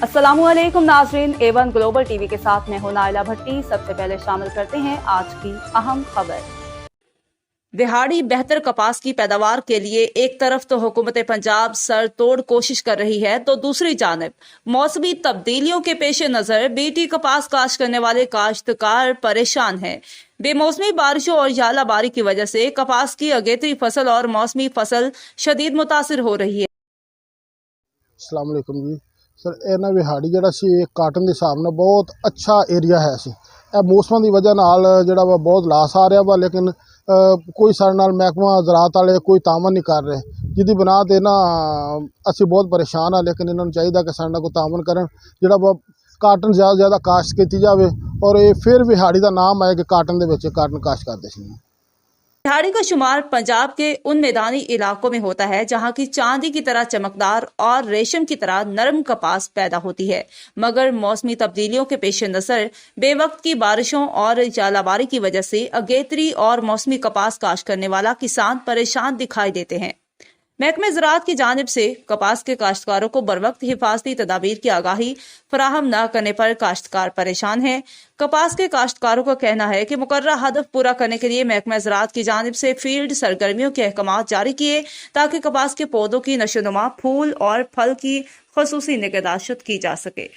अस्सलामु अलैकुम नाजरीन, A1 ग्लोबल टीवी के साथ मैं हूं नाइला भट्टी। सबसे पहले शामिल करते हैं आज की अहम खबर। दिहाड़ी बेहतर कपास की पैदावार के लिए एक तरफ तो हुकूमत पंजाब सर तोड़ कोशिश कर रही है, तो दूसरी जानिब मौसमी तब्दीलियों के पेश नजर बीटी कपास काश्त करने वाले काश्तकार परेशान हैं। बेमौसमी बारिशों और झालाबारी की वजह से कपास की अगेतरी फसल और मौसमी फसल शदीद मुतासिर हो रही है। अस्सलाम वालेकुम जी सर, ਇਹ ਨਾ ਵਿਹਾੜੀ ਜਿਹੜਾ ਸੀ ਇਹ ਕਾਟਨ ਦੇ ਹਿਸਾਬ ਨਾਲ ਬਹੁਤ ਅੱਛਾ ਏਰੀਆ ਹੈ ਸੀ। ਇਹ ਮੌਸਮਾਂ ਦੀ ਵਜ੍ਹਾ ਨਾਲ ਜਿਹੜਾ ਵਾ ਬਹੁਤ ਲਾਸ ਆ ਰਿਹਾ ਵਾ, ਲੇਕਿਨ ਕੋਈ ਸਾਡੇ ਨਾਲ ਮਹਿਕਮਾ ਜ਼ਰਾਅਤ ਵਾਲੇ ਕੋਈ ਤਾਮਨ ਨਹੀਂ ਕਰ ਰਹੇ, ਜਿਹਦੀ ਬਣਾ 'ਤੇ ਨਾ ਅਸੀਂ ਬਹੁਤ ਪਰੇਸ਼ਾਨ ਆ। ਲੇਕਿਨ ਇਹਨਾਂ ਨੂੰ ਚਾਹੀਦਾ ਕਿ ਸਾਡੇ ਨਾਲ ਕੋਈ ਤਾਮਨ ਕਰਨ, ਜਿਹੜਾ ਵਾ ਕਾਟਨ ਜ਼ਿਆਦਾ ਕਾਸ਼ਤ ਕੀਤੀ ਜਾਵੇ ਔਰ ਇਹ ਫਿਰ ਵਿਹਾੜੀ ਦਾ ਨਾਮ ਆਏ ਕਿ ਕਾਟਨ ਦੇ ਵਿੱਚ ਕਾਟਨ ਕਾਸ਼ਤ ਕਰਦੇ ਸੀ। दिहाड़ी का शुमार पंजाब के उन मैदानी इलाकों में होता है जहां की चांदी की तरह चमकदार और रेशम की तरह नरम कपास पैदा होती है, मगर मौसमी तब्दीलियों के पेश नजर बेवक्त की बारिशों और झालाबारी की वजह से अगेतरी और मौसमी कपास काश्त करने वाला किसान परेशान दिखाई देते हैं। महकमे ज़राअत की जानिब से कपास के काश्तकारों को बरवक्त हिफाजती तदाबीर की आगाही फराहम न करने पर काश्तकार परेशान हैं। कपास के काश्तकारों का कहना है कि मुकर्रर हदफ पूरा करने के लिए महकमा ज़राअत की जानिब से फील्ड सरगर्मियों के अहकाम जारी किए ताकि कपास के पौधों की नशोनुमा, फूल और फल की खसूसी निगहदाश्त की जा सके।